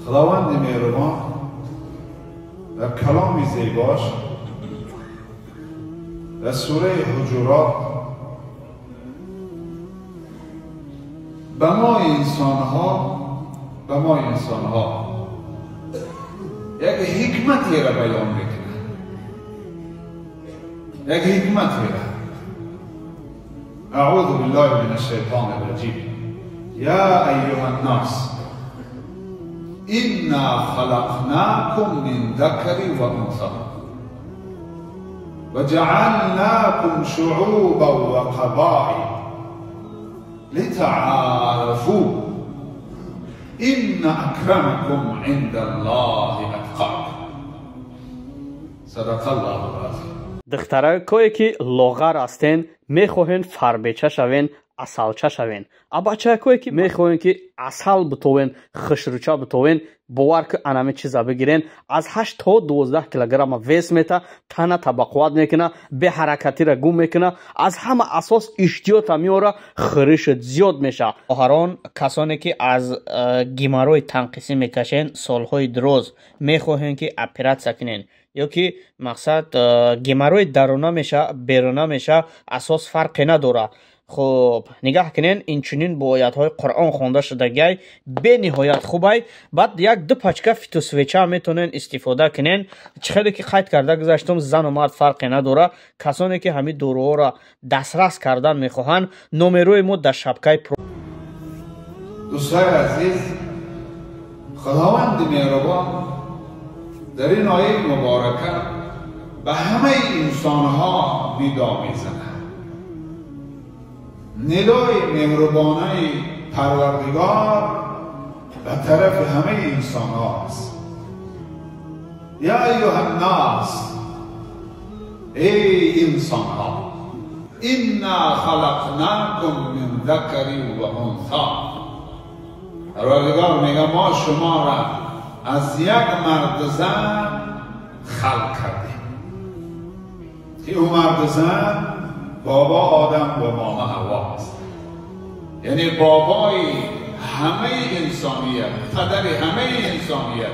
خداوند مهربان در کلام زیباش در سوره حجرات به ما انسانها یک حکمتی را بیان میکنه. یک حکمتی را. اعوذ بالله من الشیطان الرجیم. یا ایها الناس انا خلقناكم من ذکر و انثى وجعلناكم شعوبا وقبائل لتعارفوا ان اکرمکم عند الله اتقاکم. صدق الله العظیم. دخترکایی که لاغر هستند میخواهند فربیچه شوند، اصلچه شوند. بچه‌هایی که میخواهند که اصل بتوین، خشروچه بتوین، باور که انمی چیزا بگیرین از 8 تا 12 کیلوگرم وزن میته، تنه طبقات میکنه، به حرکتی را گم میکنه، از همه اساس اشتیاط میاره، خریش زیاد میشه. خواهران، کسانی که از گیماروی تنقیسی میکشین سالهای دراز میخواهند که اپراتسیا کنین یا که مقصد گیماروی درونه میشه بیرونه میشه، اساس فرقی نداره. خب نگاه کنین، این چنین با آیات‌های قرآن خوانده شدگی به نهایت خوبه. بعد یک دو پاچکه فیتوسویچه میتونین استفاده کنین. چخیلی که قید کرده گذاشتم زن و مرد فرقی نداره. کسانی که همین دورو را دسترس کردن میخواهند نمروی ما در شبکه دوستای عزیز، خداوند مهربان در این آیه مبارکه به همه انسانها ندا میزنه. ندای مهربانه پروردگار به طرف همه انسان هاست. یا ایها الناس، ای انسان ها، انا خلقناکم من ذکر و انثى. پروردگار میگه ما شما را از یک مرد زن خلق کردیم. که اون مرد زن بابا آدم و ماما حوا است. یعنی بابای همه انسانیت، پدر همه انسانیت،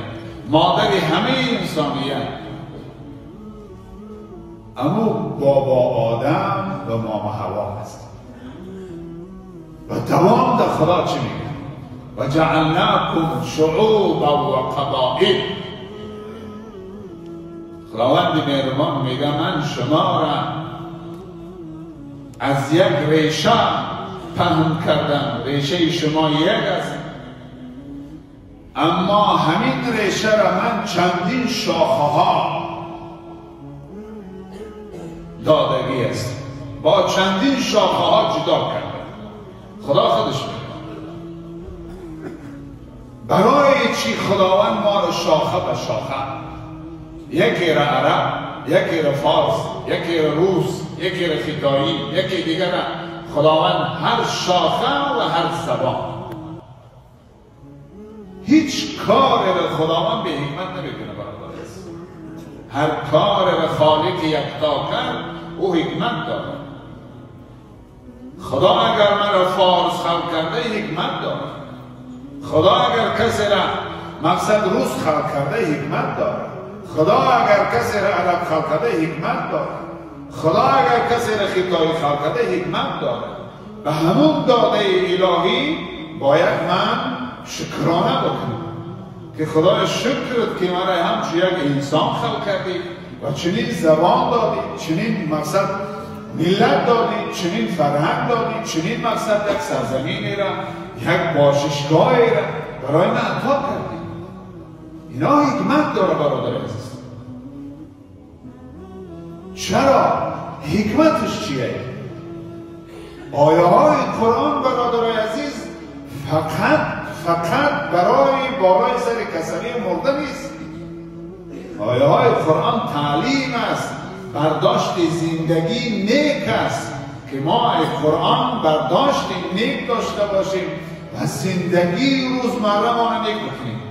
مادر همه انسانیت. اما بابا آدم و ماما حوا است. و دوام در خدا چی میگه؟ و جعلناکم شعوبا و قبائل. خداوند مهربان میگه من شما را از یک ریشه پنهان کردم. ریشه شما یک است، اما همین ریشه را من چندین شاخه ها دادگی است، با چندین شاخه ها جدا کردم. خدا خودش میگه برای چی خداوند ما را شاخه به شاخه، یکی را عرب، یکی را فارس، یکی را روس، یکی را خیتایی، یکی دیگر را خداوند هر شاخه و هر زبان. هیچ کار را خداوند به حکمت نمیکنه برادر است. هر کار را خالق یکتا کرد او حکمت داره. خدا اگر من را فارس خلق کرده حکمت داره. خدا اگر کسی را مقصد روس خلق کرده حکمت داره. خدا اگر کسی را عرب خلق کرده حکمت داره. خدا اگر کسی را خیتایی خلق کرده حکمت داره. به همون داده الهی باید من شکرانه بکنم که خدای شکرت که مرا همچون یک انسان خلق کردی و چنین زبان دادی، چنین مقصد ملت دادی، چنین فرهنگ دادی، چنین مقصد یک سرزمینی را، یک باششگاهی را برای من عطا کردی. اینا حکمت داره برادر عزیز. چرا؟ حکمتش چیه؟ آیه های قرآن برادر عزیز فقط برای بالای سر کسری مرده نیست. آیه های قرآن تعلیم است، برداشت زندگی نیک است که ما قرآن برداشت نیک داشته باشیم و زندگی روزمره ما را نیک بکنیم.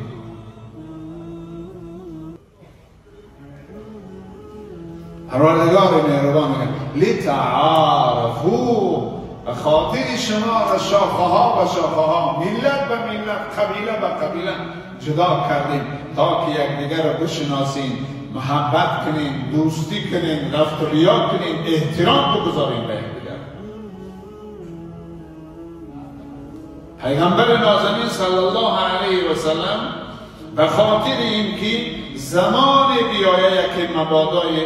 پروردگار مهربان میگه لتعارفوا، به خاطر شما و شاخه ها و شاخه ها، ملت به ملت، قبیله به قبیله جدا کردیم تا که یکدیگر رو بشناسیم، محبت کنیم، دوستی کنیم، رفت و بیاد کنیم، احترام بگذاریم به یکدیگر. پیغمبر نازنین صلی الله علیه و سلم به خاطر اینکه زمان بیایه که مبادای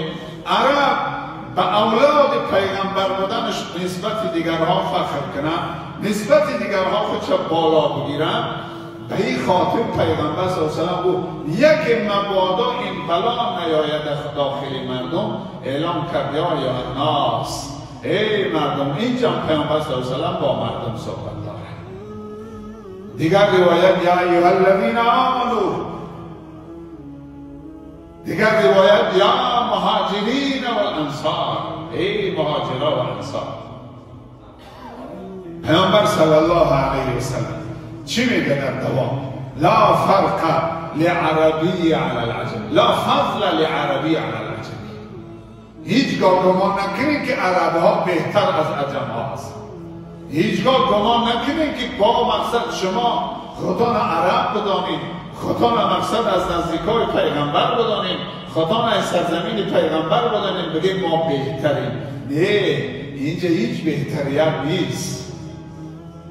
عرب به اولاد پیغمبر بودنش نسبت دیگرها فخر کنن، نسبت دیگرها خودش بالا بگیرن، به این خاطر پیغمبر صلی الله علیه و سلم بود یک مبادا این بلا نیاید داخل مردم، اعلام کرد یا الناس، ای مردم. اینجا پیغمبر صلی الله علیه و سلم با مردم صحبت داره. دیگر روایت یا ایها الذین آمنوا، دیگر روایت یا مهاجرین و الانصار، ای مهاجران و انصار. پیامبر صلی الله علیه و سلم چی میگه در دوام؟ لا فرق لعربی علی العجم، لا فضل لعربی علی العجم. هیچگاه گمان نکنید که عرب ها بهتر از عجم ها هست. هیچگاه گمان نکنید که با مقصد شما خودتان عرب بدانید، خودتان مقصد از نزدیکای پیغمبر بدانید، خودتان از سرزمین پیغمبر بدانید بگید ما بهترین. نه، اینجا هیچ بهتریت نیست،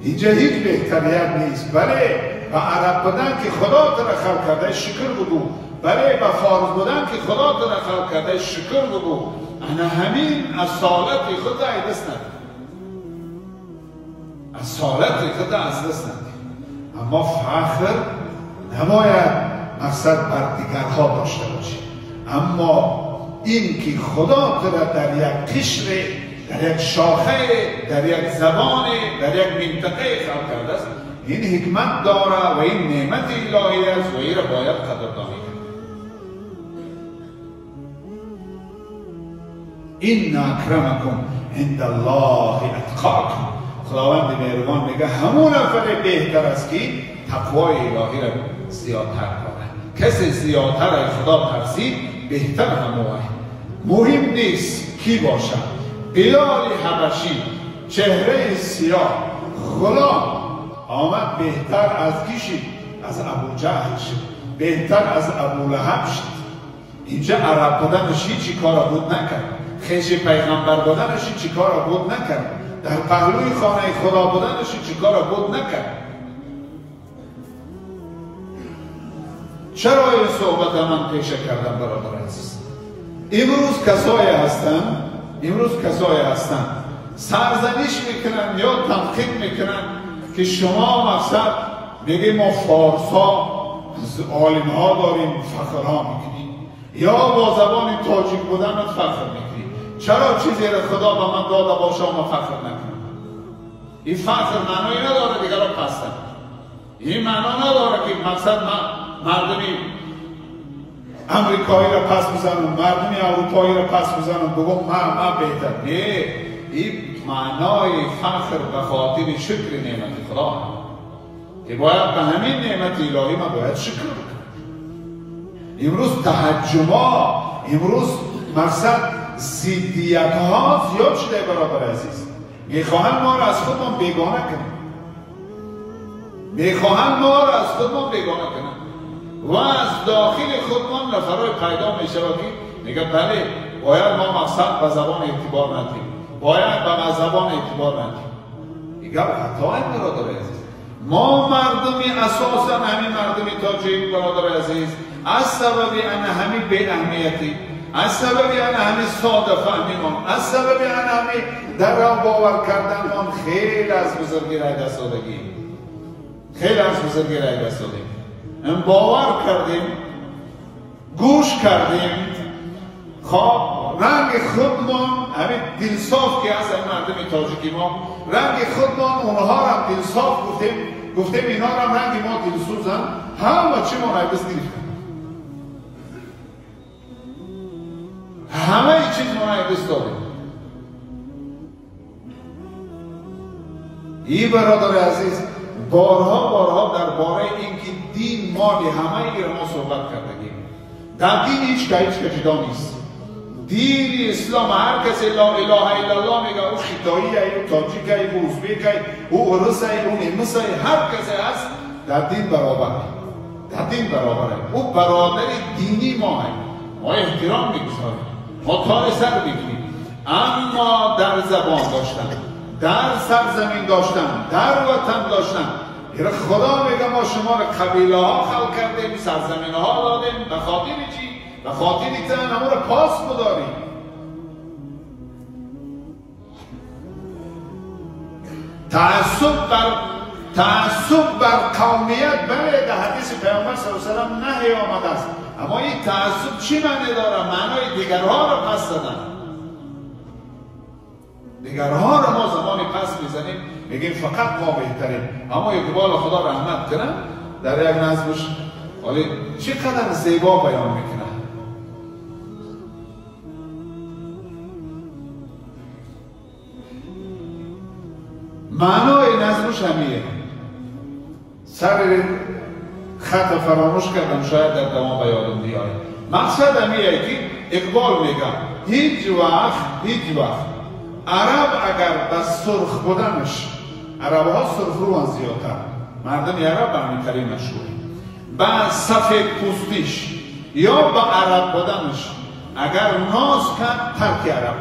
اینجا هیچ بهتریت نیست. بله به عرب بودن که خدا تو را خلق کرده شکر بگو، بله به فارس بودن که خدا تو را خلق کرده شکر بگو. انا همین اصالت خود از دست ندید، اصالت خود از دست ندید. اما فخر نباید مقصد بر دیگرها داشته باشید، اما این که خدا تو را در یک قشر، در یک شاخه، در یک زبان، در یک منطقه خلق کرده است، این حکمت داره و این نعمت الهی است و این را باید قدردانی کرد. این اکرمکم عند الله اتقاکم. خداوند مهربان میگه همون نفر بهتر است که تقوای الهی را زیادتر کنه. کسی زیادتر از خدا ترسید بهتر همون. مهم نیست کی باشد. بلال حبشی چهره سیاه غلام آمد بهتر از کی شد؟ از ابو جهل شد، بهتر از ابو لهب شد. اینجا عرب بودنش چی کارا بود نکرد، خیش پیغمبر بودنش چی کارا بود نکرد، در پهلوی خانه خدا بودنش چی کارا بود نکرد. چرا این صحبت من پیش کردم برادر عزیز؟ امروز کسایی هستن سرزنش میکنن یا تنقید میکنن که شما مقصد میگه ما فارس ها عالم ها داریم فخر ها میکنیم، یا با زبان تاجیک بودن فخر میکنیم. چرا چیزی را خدا به من داده باشه ما فخر نکنم؟ این فخر معنی نداره دیگر را پستن. این معنی نداره که مقصد مردمی امریکایی را پس بزنم، مردمی اروپایی را پس بزنم بگم ما بهتر. نه، این معنای فخر به خاطر شکر نعمت خدا که باید به همین نعمت الهی ما باید شکر بکنم. امروز تهجما، امروز مقصد ضدیت ها زیاد شده برادر عزیز. میخواهند ما را از خودمان بیگانه کنند، میخواهند ما را از خودمان بیگانه کنند و از داخل خودمان نفرای پیدا میشه که میگه بله باید ما مقصد به زبان اعتبار ندیم، باید به زبان اعتبار ندیم. میگه خطای برادر عزیز، ما مردمی اساسا همین مردمی تاجیک برادر عزیز از سبب ان همین بی اهمیتی، از سبب ان همین ساده فهمیمان، از سبب ان همین در راه باور کردن آن خیلی از بزرگی رای دست دادگی، خیلی از بزرگی رای دست دادگی باور کردیم، گوش کردیم. خب رنگ خودمان همین دلصاف که از این مردم تاجیکی ما رنگ خودمان اونها را هم دلصاف گفتیم اینا را هم رنگ ما دلسوزن، همه چی ما نایبست گرفتن، همه چیز ما نایبست دادیم. این برادر عزیز بارها درباره اینکه دین مالی همه ای را ما صحبت کردیم. در دین هیچ که جدا نیست. دین اسلام هر کسی لا اله الا الله میگه، او خیتایی ای، او تاجیک ای، او ازبک ای، او ارس ای، او نیمس ای، هر کسی هست در دین برابره، در دین برابره. او برادر دینی ما احترام میگذاریم، ما تار سر میکنیم، اما در زبان داشتن، در سرزمین داشتن، در وطن داشتن. خدا میگه ما شما رو قبیله ها خلق کردیم، سرزمین ها دادیم، به خاطر چی؟ به خاطر اینکه همه رو پاس بداریم. تعصب بر قومیت بله در حدیث پیامبر صلی الله علیه و سلم نهی آمده است، اما این تعصب چی معنی داره؟ معنای دیگرها رو پس دادن. دیگرها رو ما زمانی پس میزنیم، میگیم فقط ما بهتریم. اما اقبال خدا رحمت کنه در یک نظمش ولی چقدر زیبا بیان میکنه. معنای نظمش همیه. سر خط فراموش کردم، شاید در دوام بیادم بیاید. مقصد همیه که اقبال میگم هیچ وقت عرب اگر به سرخ بودنش، عرب ها سرخ رو زیادتر، مردم عرب برمیتری مشهوری، به سفید پوستیش یا به عرب بودنش اگر ناز کرد ترک عرب